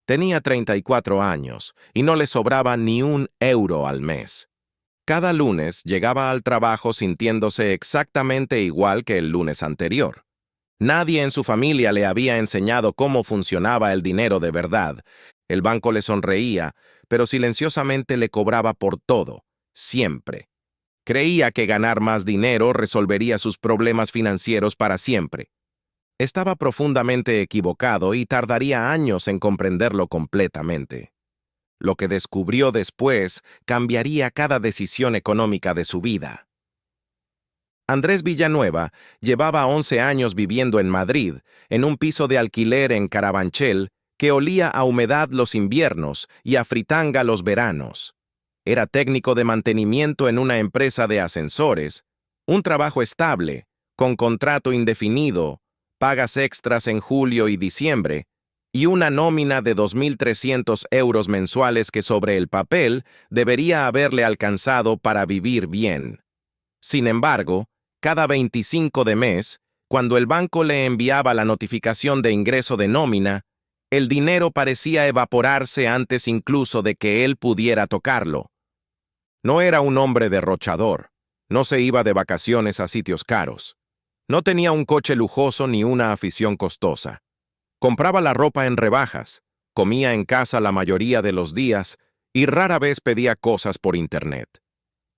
Tenía 34 años y no le sobraba ni un euro al mes. Cada lunes llegaba al trabajo sintiéndose exactamente igual que el lunes anterior. Nadie en su familia le había enseñado cómo funcionaba el dinero de verdad. El banco le sonreía, pero silenciosamente le cobraba por todo, siempre. Creía que ganar más dinero resolvería sus problemas financieros para siempre. Estaba profundamente equivocado y tardaría años en comprenderlo completamente. Lo que descubrió después cambiaría cada decisión económica de su vida. Andrés Villanueva llevaba 11 años viviendo en Madrid, en un piso de alquiler en Carabanchel que olía a humedad los inviernos y a fritanga los veranos. Era técnico de mantenimiento en una empresa de ascensores, un trabajo estable, con contrato indefinido, pagas extras en julio y diciembre, y una nómina de 2.300 euros mensuales que sobre el papel debería haberle alcanzado para vivir bien. Sin embargo, cada 25 de mes, cuando el banco le enviaba la notificación de ingreso de nómina, el dinero parecía evaporarse antes incluso de que él pudiera tocarlo. No era un hombre derrochador, no se iba de vacaciones a sitios caros. No tenía un coche lujoso ni una afición costosa. Compraba la ropa en rebajas, comía en casa la mayoría de los días y rara vez pedía cosas por internet.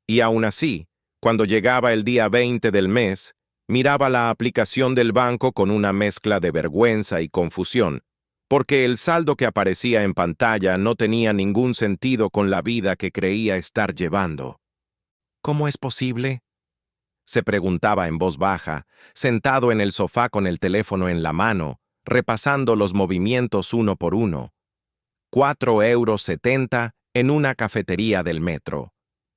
Y aún así, cuando llegaba el día 20 del mes, miraba la aplicación del banco con una mezcla de vergüenza y confusión, porque el saldo que aparecía en pantalla no tenía ningún sentido con la vida que creía estar llevando. ¿Cómo es posible?, se preguntaba en voz baja, sentado en el sofá con el teléfono en la mano, repasando los movimientos uno por uno. 4,70 € en una cafetería del metro.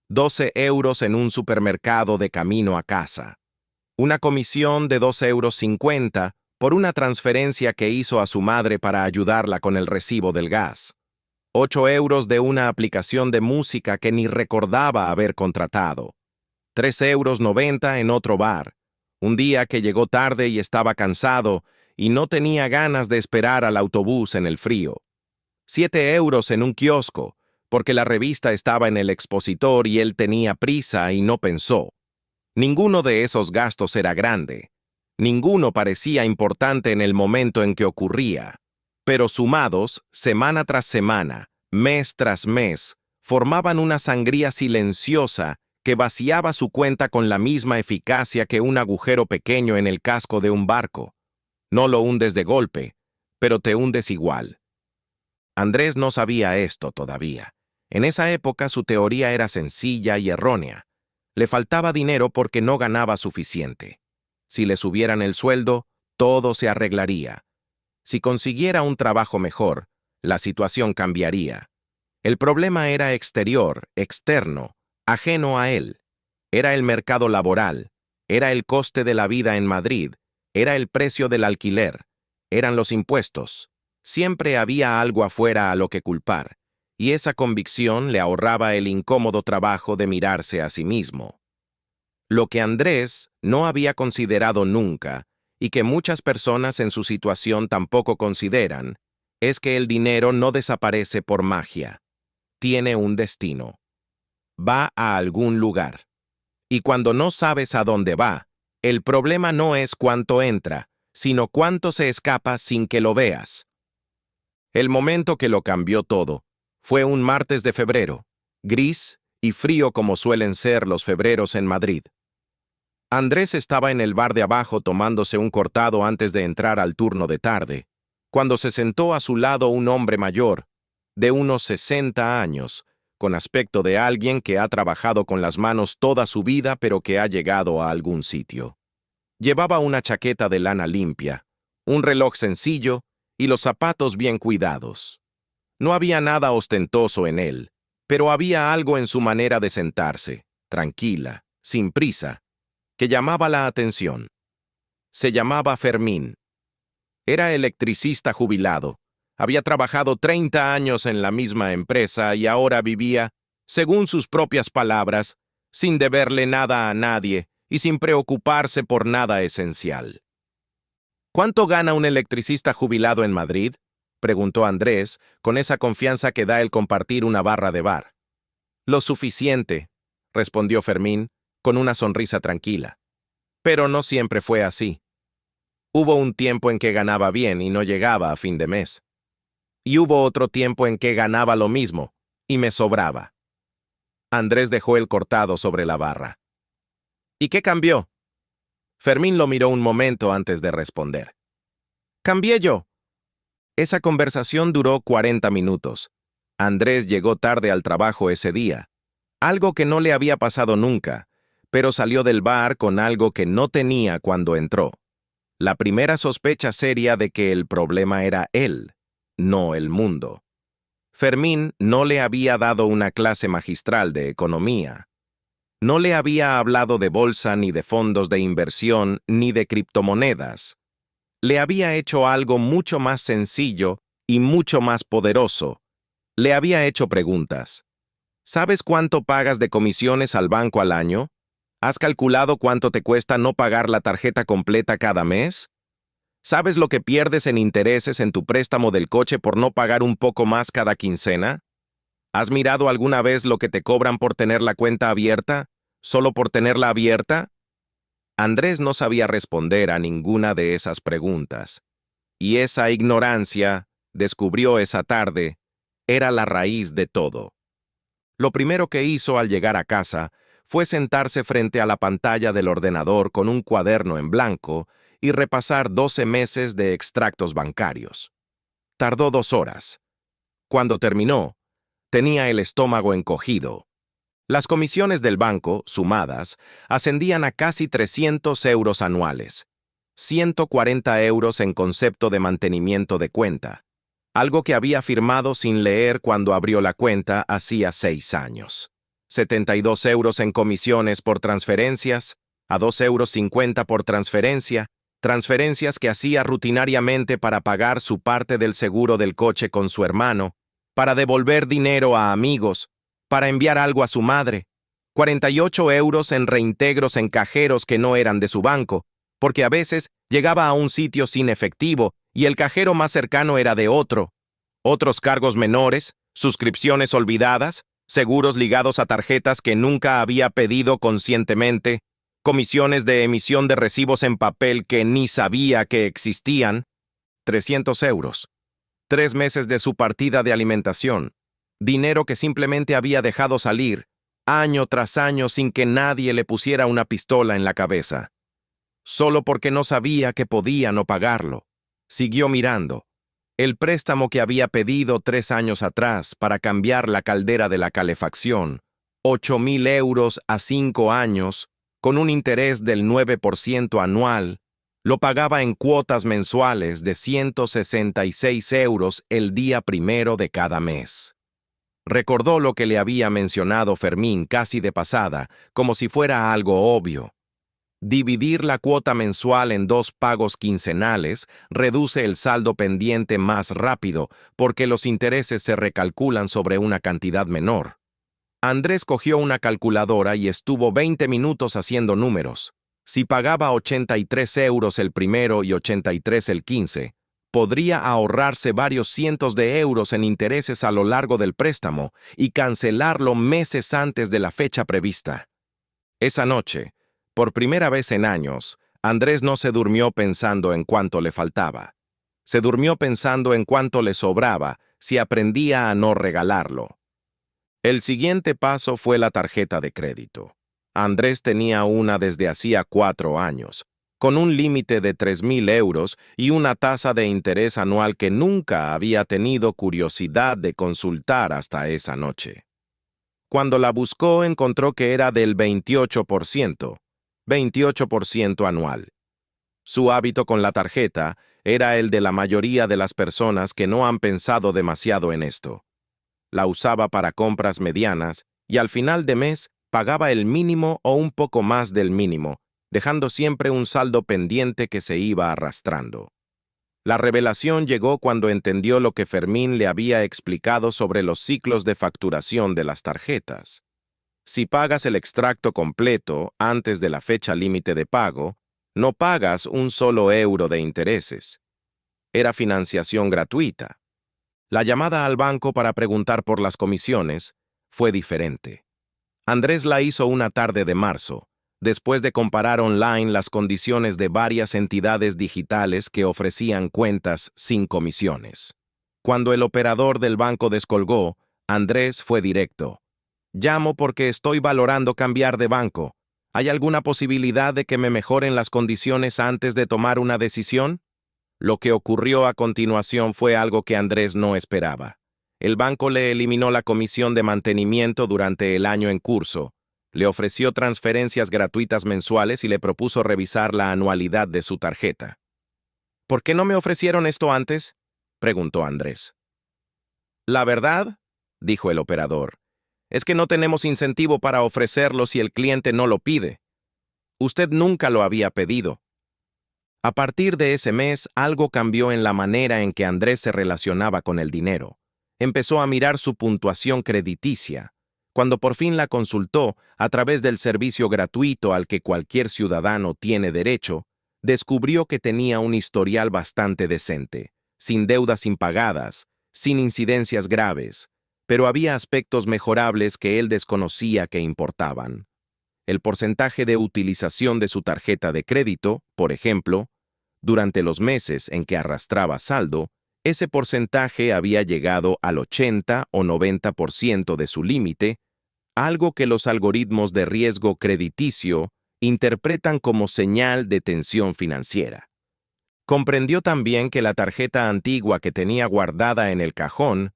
12 euros en un supermercado de camino a casa. Una comisión de 2,50 € por una transferencia que hizo a su madre para ayudarla con el recibo del gas. 8 euros de una aplicación de música que ni recordaba haber contratado. 3,90 € en otro bar. Un día que llegó tarde y estaba cansado y no tenía ganas de esperar al autobús en el frío. 7 euros en un kiosco, porque la revista estaba en el expositor y él tenía prisa y no pensó. Ninguno de esos gastos era grande. Ninguno parecía importante en el momento en que ocurría. Pero sumados, semana tras semana, mes tras mes, formaban una sangría silenciosa que vaciaba su cuenta con la misma eficacia que un agujero pequeño en el casco de un barco. No lo hundes de golpe, pero te hundes igual. Andrés no sabía esto todavía. En esa época su teoría era sencilla y errónea. Le faltaba dinero porque no ganaba suficiente. Si le subieran el sueldo, todo se arreglaría. Si consiguiera un trabajo mejor, la situación cambiaría. El problema era exterior, externo, ajeno a él. Era el mercado laboral, era el coste de la vida en Madrid, era el precio del alquiler, eran los impuestos. Siempre había algo afuera a lo que culpar, y esa convicción le ahorraba el incómodo trabajo de mirarse a sí mismo. Lo que Andrés no había considerado nunca, y que muchas personas en su situación tampoco consideran, es que el dinero no desaparece por magia. Tiene un destino. Va a algún lugar. Y cuando no sabes a dónde va, el problema no es cuánto entra, sino cuánto se escapa sin que lo veas. El momento que lo cambió todo fue un martes de febrero, gris y frío como suelen ser los febreros en Madrid. Andrés estaba en el bar de abajo tomándose un cortado antes de entrar al turno de tarde, cuando se sentó a su lado un hombre mayor, de unos 60 años, con aspecto de alguien que ha trabajado con las manos toda su vida pero que ha llegado a algún sitio. Llevaba una chaqueta de lana limpia, un reloj sencillo y los zapatos bien cuidados. No había nada ostentoso en él, pero había algo en su manera de sentarse, tranquila, sin prisa, que llamaba la atención. Se llamaba Fermín. Era electricista jubilado. Había trabajado 30 años en la misma empresa y ahora vivía, según sus propias palabras, sin deberle nada a nadie y sin preocuparse por nada esencial. ¿Cuánto gana un electricista jubilado en Madrid?, preguntó Andrés, con esa confianza que da el compartir una barra de bar. Lo suficiente, respondió Fermín, con una sonrisa tranquila. Pero no siempre fue así. Hubo un tiempo en que ganaba bien y no llegaba a fin de mes. Y hubo otro tiempo en que ganaba lo mismo y me sobraba. Andrés dejó el cortado sobre la barra. ¿Y qué cambió? Fermín lo miró un momento antes de responder. Cambié yo. Esa conversación duró 40 minutos. Andrés llegó tarde al trabajo ese día, algo que no le había pasado nunca, pero salió del bar con algo que no tenía cuando entró. La primera sospecha seria de que el problema era él, no el mundo. Fermín no le había dado una clase magistral de economía. No le había hablado de bolsa ni de fondos de inversión ni de criptomonedas. Le había hecho algo mucho más sencillo y mucho más poderoso. Le había hecho preguntas. ¿Sabes cuánto pagas de comisiones al banco al año? ¿Has calculado cuánto te cuesta no pagar la tarjeta completa cada mes? ¿Sabes lo que pierdes en intereses en tu préstamo del coche por no pagar un poco más cada quincena? ¿Has mirado alguna vez lo que te cobran por tener la cuenta abierta? ¿Solo por tenerla abierta? Andrés no sabía responder a ninguna de esas preguntas. Y esa ignorancia, descubrió esa tarde, era la raíz de todo. Lo primero que hizo al llegar a casa fue sentarse frente a la pantalla del ordenador con un cuaderno en blanco y repasar 12 meses de extractos bancarios. Tardó 2 horas. Cuando terminó, tenía el estómago encogido. Las comisiones del banco, sumadas, ascendían a casi 300 euros anuales, 140 euros en concepto de mantenimiento de cuenta, algo que había firmado sin leer cuando abrió la cuenta hacía 6 años. 72 euros en comisiones por transferencias, a 2,50 € por transferencia, transferencias que hacía rutinariamente para pagar su parte del seguro del coche con su hermano, para devolver dinero a amigos, para enviar algo a su madre, 48 euros en reintegros en cajeros que no eran de su banco, porque a veces llegaba a un sitio sin efectivo y el cajero más cercano era de otro. Otros cargos menores, suscripciones olvidadas, seguros ligados a tarjetas que nunca había pedido conscientemente, comisiones de emisión de recibos en papel que ni sabía que existían, 300 euros. 3 meses de su partida de alimentación, dinero que simplemente había dejado salir, año tras año sin que nadie le pusiera una pistola en la cabeza. Solo porque no sabía que podía no pagarlo. Siguió mirando. El préstamo que había pedido 3 años atrás para cambiar la caldera de la calefacción, 8.000 euros a 5 años, con un interés del 9% anual, lo pagaba en cuotas mensuales de 166 euros el día primero de cada mes. Recordó lo que le había mencionado Fermín casi de pasada, como si fuera algo obvio. Dividir la cuota mensual en 2 pagos quincenales reduce el saldo pendiente más rápido porque los intereses se recalculan sobre una cantidad menor. Andrés cogió una calculadora y estuvo 20 minutos haciendo números. Si pagaba 83 euros el primero y 83 el 15, podría ahorrarse varios cientos de euros en intereses a lo largo del préstamo y cancelarlo meses antes de la fecha prevista. Esa noche, por primera vez en años, Andrés no se durmió pensando en cuánto le faltaba. Se durmió pensando en cuánto le sobraba si aprendía a no regalarlo. El siguiente paso fue la tarjeta de crédito. Andrés tenía una desde hacía 4 años, con un límite de 3.000 euros y una tasa de interés anual que nunca había tenido curiosidad de consultar hasta esa noche. Cuando la buscó, encontró que era del 28% anual. Su hábito con la tarjeta era el de la mayoría de las personas que no han pensado demasiado en esto. La usaba para compras medianas y al final de mes pagaba el mínimo o un poco más del mínimo, dejando siempre un saldo pendiente que se iba arrastrando. La revelación llegó cuando entendió lo que Fermín le había explicado sobre los ciclos de facturación de las tarjetas. Si pagas el extracto completo antes de la fecha límite de pago, no pagas un solo euro de intereses. Era financiación gratuita. La llamada al banco para preguntar por las comisiones fue diferente. Andrés la hizo una tarde de marzo, después de comparar online las condiciones de varias entidades digitales que ofrecían cuentas sin comisiones. Cuando el operador del banco descolgó, Andrés fue directo. Llamo porque estoy valorando cambiar de banco. ¿Hay alguna posibilidad de que me mejoren las condiciones antes de tomar una decisión? Lo que ocurrió a continuación fue algo que Andrés no esperaba. El banco le eliminó la comisión de mantenimiento durante el año en curso, le ofreció transferencias gratuitas mensuales y le propuso revisar la anualidad de su tarjeta. ¿Por qué no me ofrecieron esto antes?, preguntó Andrés. La verdad, dijo el operador, es que no tenemos incentivo para ofrecerlo si el cliente no lo pide. Usted nunca lo había pedido. A partir de ese mes, algo cambió en la manera en que Andrés se relacionaba con el dinero. Empezó a mirar su puntuación crediticia. Cuando por fin la consultó, a través del servicio gratuito al que cualquier ciudadano tiene derecho, descubrió que tenía un historial bastante decente, sin deudas impagadas, sin incidencias graves, pero había aspectos mejorables que él desconocía que importaban. El porcentaje de utilización de su tarjeta de crédito, por ejemplo, durante los meses en que arrastraba saldo, ese porcentaje había llegado al 80 o 90% de su límite, algo que los algoritmos de riesgo crediticio interpretan como señal de tensión financiera. Comprendió también que la tarjeta antigua que tenía guardada en el cajón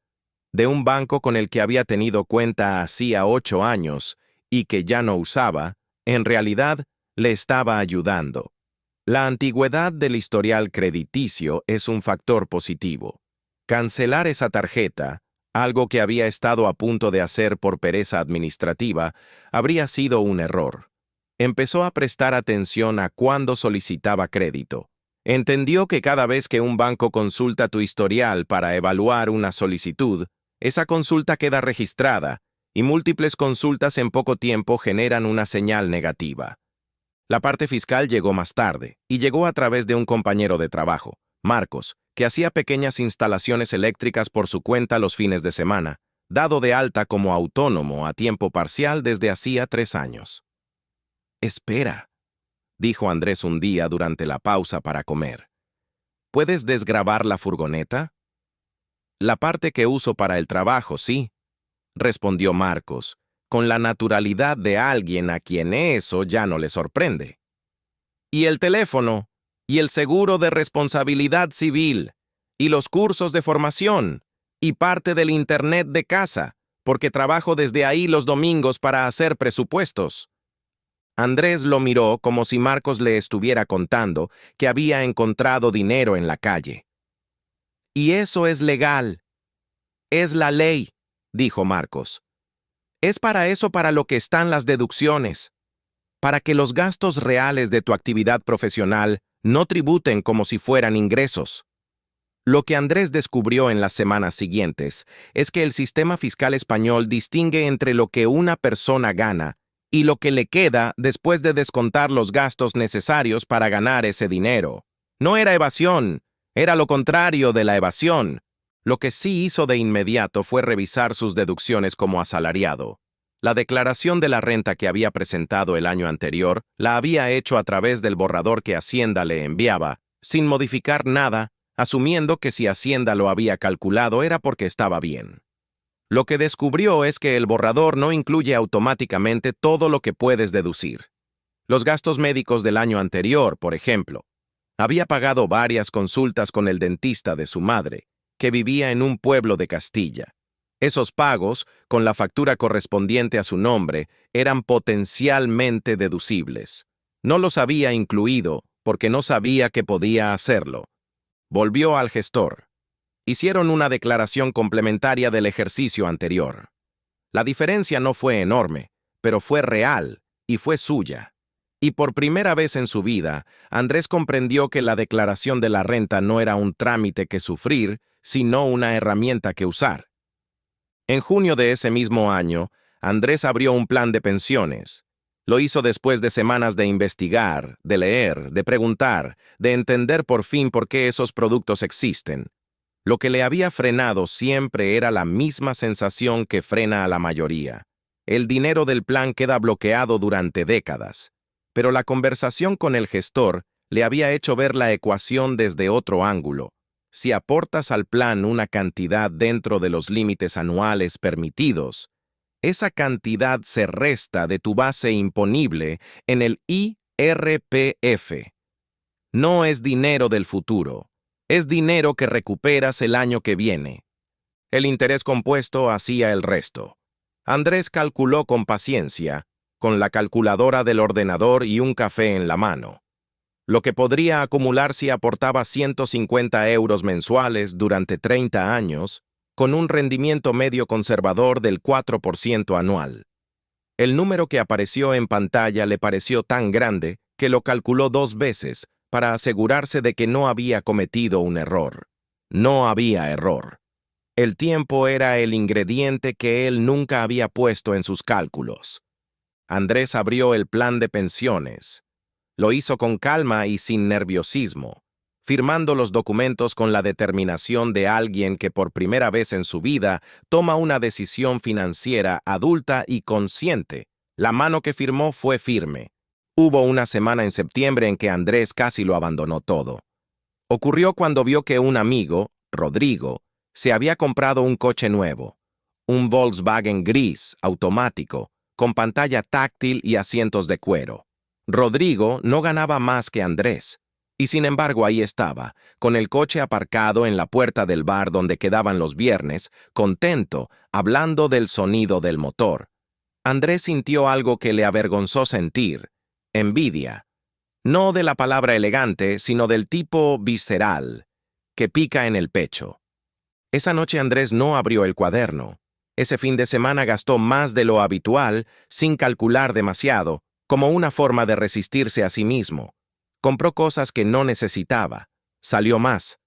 de un banco con el que había tenido cuenta hacía 8 años y que ya no usaba, en realidad le estaba ayudando. La antigüedad del historial crediticio es un factor positivo. Cancelar esa tarjeta, algo que había estado a punto de hacer por pereza administrativa, habría sido un error. Empezó a prestar atención a cuándo solicitaba crédito. Entendió que cada vez que un banco consulta tu historial para evaluar una solicitud, esa consulta queda registrada y múltiples consultas en poco tiempo generan una señal negativa. La parte fiscal llegó más tarde y llegó a través de un compañero de trabajo, Marcos, que hacía pequeñas instalaciones eléctricas por su cuenta los fines de semana, dado de alta como autónomo a tiempo parcial desde hacía 3 años. Espera, dijo Andrés un día durante la pausa para comer. ¿Puedes desgravar la furgoneta? La parte que uso para el trabajo, sí, respondió Marcos, con la naturalidad de alguien a quien eso ya no le sorprende. ¿Y el teléfono? ¿Y el seguro de responsabilidad civil? ¿Y los cursos de formación? ¿Y parte del internet de casa? Porque trabajo desde ahí los domingos para hacer presupuestos. Andrés lo miró como si Marcos le estuviera contando que había encontrado dinero en la calle. Y eso es legal. Es la ley, dijo Marcos. Es para eso para lo que están las deducciones, para que los gastos reales de tu actividad profesional no tributen como si fueran ingresos. Lo que Andrés descubrió en las semanas siguientes es que el sistema fiscal español distingue entre lo que una persona gana y lo que le queda después de descontar los gastos necesarios para ganar ese dinero. No era evasión, era lo contrario de la evasión. Lo que sí hizo de inmediato fue revisar sus deducciones como asalariado. La declaración de la renta que había presentado el año anterior la había hecho a través del borrador que Hacienda le enviaba, sin modificar nada, asumiendo que si Hacienda lo había calculado era porque estaba bien. Lo que descubrió es que el borrador no incluye automáticamente todo lo que puedes deducir. Los gastos médicos del año anterior, por ejemplo. Había pagado varias consultas con el dentista de su madre, que vivía en un pueblo de Castilla. Esos pagos, con la factura correspondiente a su nombre, eran potencialmente deducibles. No los había incluido porque no sabía que podía hacerlo. Volvió al gestor. Hicieron una declaración complementaria del ejercicio anterior. La diferencia no fue enorme, pero fue real y fue suya. Y por primera vez en su vida, Andrés comprendió que la declaración de la renta no era un trámite que sufrir, sino una herramienta que usar. En junio de ese mismo año, Andrés abrió un plan de pensiones. Lo hizo después de semanas de investigar, de leer, de preguntar, de entender por fin por qué esos productos existen. Lo que le había frenado siempre era la misma sensación que frena a la mayoría. El dinero del plan queda bloqueado durante décadas. Pero la conversación con el gestor le había hecho ver la ecuación desde otro ángulo. Si aportas al plan una cantidad dentro de los límites anuales permitidos, esa cantidad se resta de tu base imponible en el IRPF. No es dinero del futuro, es dinero que recuperas el año que viene. El interés compuesto hacía el resto. Andrés calculó con paciencia, con la calculadora del ordenador y un café en la mano. Lo que podría acumular si aportaba 150 euros mensuales durante 30 años, con un rendimiento medio conservador del 4% anual. El número que apareció en pantalla le pareció tan grande que lo calculó 2 veces para asegurarse de que no había cometido un error. No había error. El tiempo era el ingrediente que él nunca había puesto en sus cálculos. Andrés abrió el plan de pensiones. Lo hizo con calma y sin nerviosismo, firmando los documentos con la determinación de alguien que por primera vez en su vida toma una decisión financiera adulta y consciente. La mano que firmó fue firme. Hubo una semana en septiembre en que Andrés casi lo abandonó todo. Ocurrió cuando vio que un amigo, Rodrigo, se había comprado un coche nuevo, un Volkswagen gris, automático, con pantalla táctil y asientos de cuero. Rodrigo no ganaba más que Andrés, y sin embargo ahí estaba, con el coche aparcado en la puerta del bar donde quedaban los viernes, contento, hablando del sonido del motor. Andrés sintió algo que le avergonzó sentir, envidia. No de la palabra elegante, sino del tipo visceral, que pica en el pecho. Esa noche Andrés no abrió el cuaderno. Ese fin de semana gastó más de lo habitual, sin calcular demasiado, como una forma de resistirse a sí mismo. Compró cosas que no necesitaba, salió más,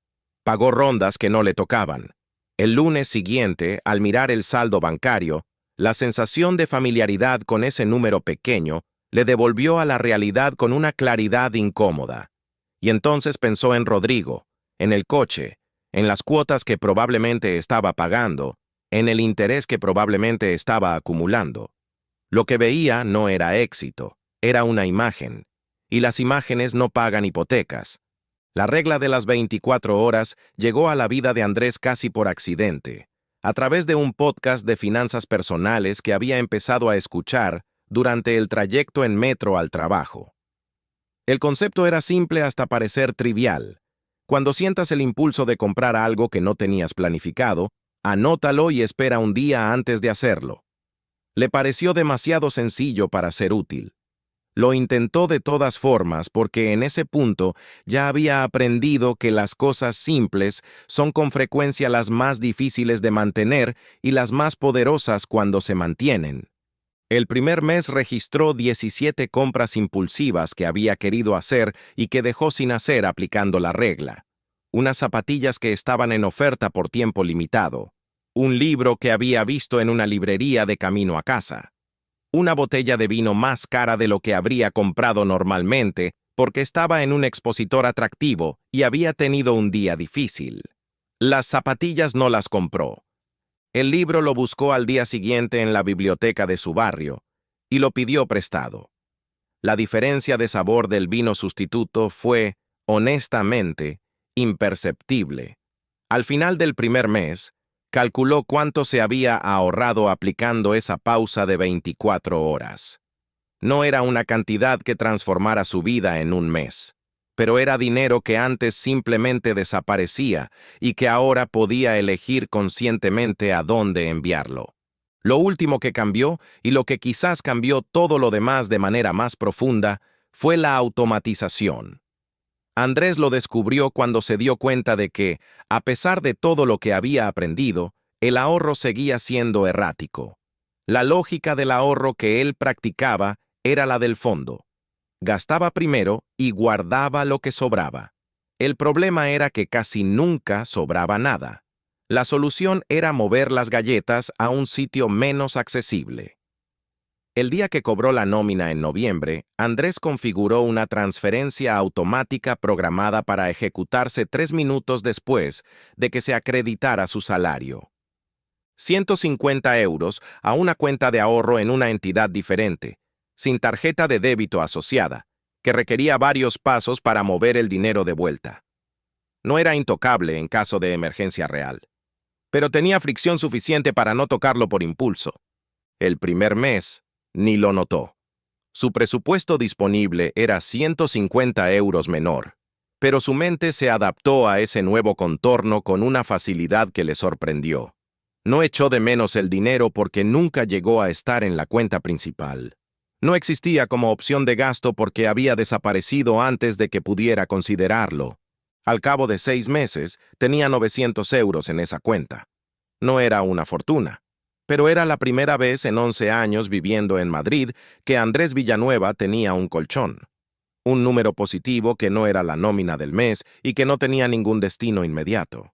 pagó rondas que no le tocaban. El lunes siguiente, al mirar el saldo bancario, la sensación de familiaridad con ese número pequeño le devolvió a la realidad con una claridad incómoda. Y entonces pensó en Rodrigo, en el coche, en las cuotas que probablemente estaba pagando, en el interés que probablemente estaba acumulando. Lo que veía no era éxito, era una imagen, y las imágenes no pagan hipotecas. La regla de las 24 horas llegó a la vida de Andrés casi por accidente, a través de un podcast de finanzas personales que había empezado a escuchar durante el trayecto en metro al trabajo. El concepto era simple hasta parecer trivial. Cuando sientas el impulso de comprar algo que no tenías planificado, anótalo y espera un día antes de hacerlo. Le pareció demasiado sencillo para ser útil. Lo intentó de todas formas porque en ese punto ya había aprendido que las cosas simples son con frecuencia las más difíciles de mantener y las más poderosas cuando se mantienen. El primer mes registró 17 compras impulsivas que había querido hacer y que dejó sin hacer aplicando la regla. Unas zapatillas que estaban en oferta por tiempo limitado. Un libro que había visto en una librería de camino a casa. Una botella de vino más cara de lo que habría comprado normalmente porque estaba en un expositor atractivo y había tenido un día difícil. Las zapatillas no las compró. El libro lo buscó al día siguiente en la biblioteca de su barrio y lo pidió prestado. La diferencia de sabor del vino sustituto fue, honestamente, imperceptible. Al final del primer mes, calculó cuánto se había ahorrado aplicando esa pausa de 24 horas. No era una cantidad que transformara su vida en un mes, pero era dinero que antes simplemente desaparecía y que ahora podía elegir conscientemente a dónde enviarlo. Lo último que cambió, y lo que quizás cambió todo lo demás de manera más profunda, fue la automatización. Andrés lo descubrió cuando se dio cuenta de que, a pesar de todo lo que había aprendido, el ahorro seguía siendo errático. La lógica del ahorro que él practicaba era la del fondo. Gastaba primero y guardaba lo que sobraba. El problema era que casi nunca sobraba nada. La solución era mover las galletas a un sitio menos accesible. El día que cobró la nómina en noviembre, Andrés configuró una transferencia automática programada para ejecutarse 3 minutos después de que se acreditara su salario. 150 euros a una cuenta de ahorro en una entidad diferente, sin tarjeta de débito asociada, que requería varios pasos para mover el dinero de vuelta. No era intocable en caso de emergencia real, pero tenía fricción suficiente para no tocarlo por impulso. El primer mes, ni lo notó. Su presupuesto disponible era 150 euros menor, pero su mente se adaptó a ese nuevo contorno con una facilidad que le sorprendió. No echó de menos el dinero porque nunca llegó a estar en la cuenta principal. No existía como opción de gasto porque había desaparecido antes de que pudiera considerarlo. Al cabo de 6 meses, tenía 900 euros en esa cuenta. No era una fortuna, pero era la primera vez en 11 años viviendo en Madrid que Andrés Villanueva tenía un colchón. Un número positivo que no era la nómina del mes y que no tenía ningún destino inmediato.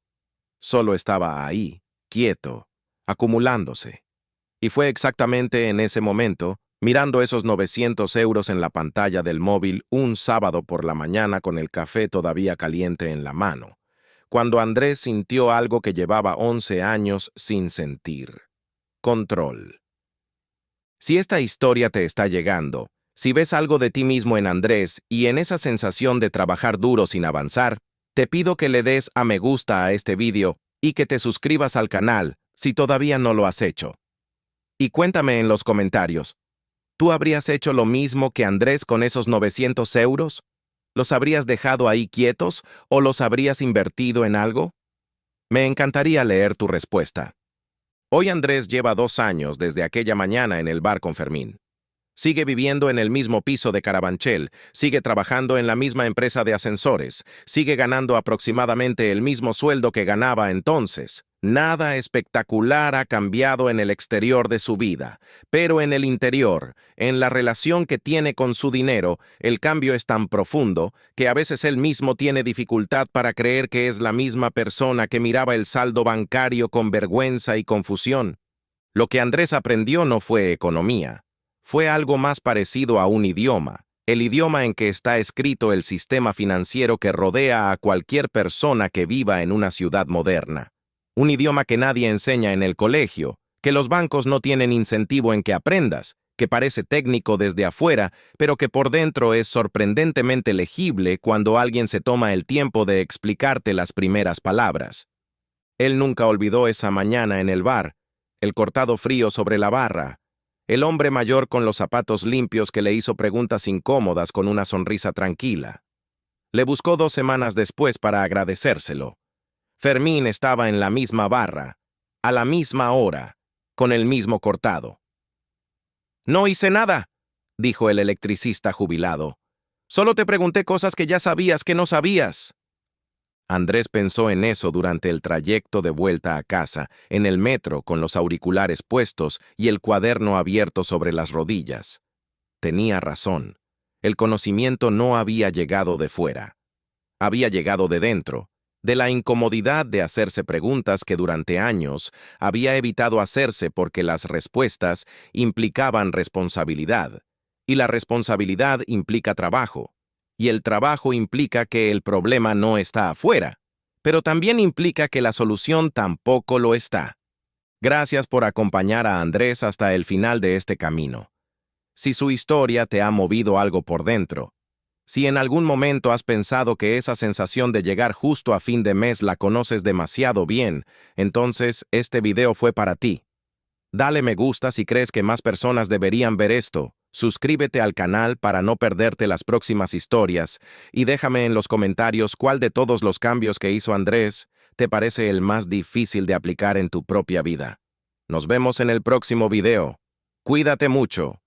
Solo estaba ahí, quieto, acumulándose. Y fue exactamente en ese momento, mirando esos 900 euros en la pantalla del móvil un sábado por la mañana con el café todavía caliente en la mano, cuando Andrés sintió algo que llevaba 11 años sin sentir. Control. Si esta historia te está llegando, si ves algo de ti mismo en Andrés y en esa sensación de trabajar duro sin avanzar, te pido que le des a me gusta a este vídeo y que te suscribas al canal si todavía no lo has hecho. Y cuéntame en los comentarios, ¿tú habrías hecho lo mismo que Andrés con esos 900 euros? ¿Los habrías dejado ahí quietos o los habrías invertido en algo? Me encantaría leer tu respuesta. Hoy Andrés lleva 2 años desde aquella mañana en el bar con Fermín. Sigue viviendo en el mismo piso de Carabanchel, sigue trabajando en la misma empresa de ascensores, sigue ganando aproximadamente el mismo sueldo que ganaba entonces. Nada espectacular ha cambiado en el exterior de su vida, pero en el interior, en la relación que tiene con su dinero, el cambio es tan profundo que a veces él mismo tiene dificultad para creer que es la misma persona que miraba el saldo bancario con vergüenza y confusión. Lo que Andrés aprendió no fue economía. Fue algo más parecido a un idioma, el idioma en que está escrito el sistema financiero que rodea a cualquier persona que viva en una ciudad moderna. Un idioma que nadie enseña en el colegio, que los bancos no tienen incentivo en que aprendas, que parece técnico desde afuera, pero que por dentro es sorprendentemente legible cuando alguien se toma el tiempo de explicarte las primeras palabras. Él nunca olvidó esa mañana en el bar, el cortado frío sobre la barra, el hombre mayor con los zapatos limpios que le hizo preguntas incómodas con una sonrisa tranquila. Le buscó 2 semanas después para agradecérselo. Fermín estaba en la misma barra, a la misma hora, con el mismo cortado. «No hice nada», dijo el electricista jubilado. «Solo te pregunté cosas que ya sabías que no sabías». Andrés pensó en eso durante el trayecto de vuelta a casa, en el metro con los auriculares puestos y el cuaderno abierto sobre las rodillas. Tenía razón. El conocimiento no había llegado de fuera. Había llegado de dentro, de la incomodidad de hacerse preguntas que durante años había evitado hacerse porque las respuestas implicaban responsabilidad, y la responsabilidad implica trabajo. Y el trabajo implica que el problema no está afuera, pero también implica que la solución tampoco lo está. Gracias por acompañar a Andrés hasta el final de este camino. Si su historia te ha movido algo por dentro, si en algún momento has pensado que esa sensación de llegar justo a fin de mes la conoces demasiado bien, entonces este video fue para ti. Dale me gusta si crees que más personas deberían ver esto. Suscríbete al canal para no perderte las próximas historias y déjame en los comentarios cuál de todos los cambios que hizo Andrés te parece el más difícil de aplicar en tu propia vida. Nos vemos en el próximo video. Cuídate mucho.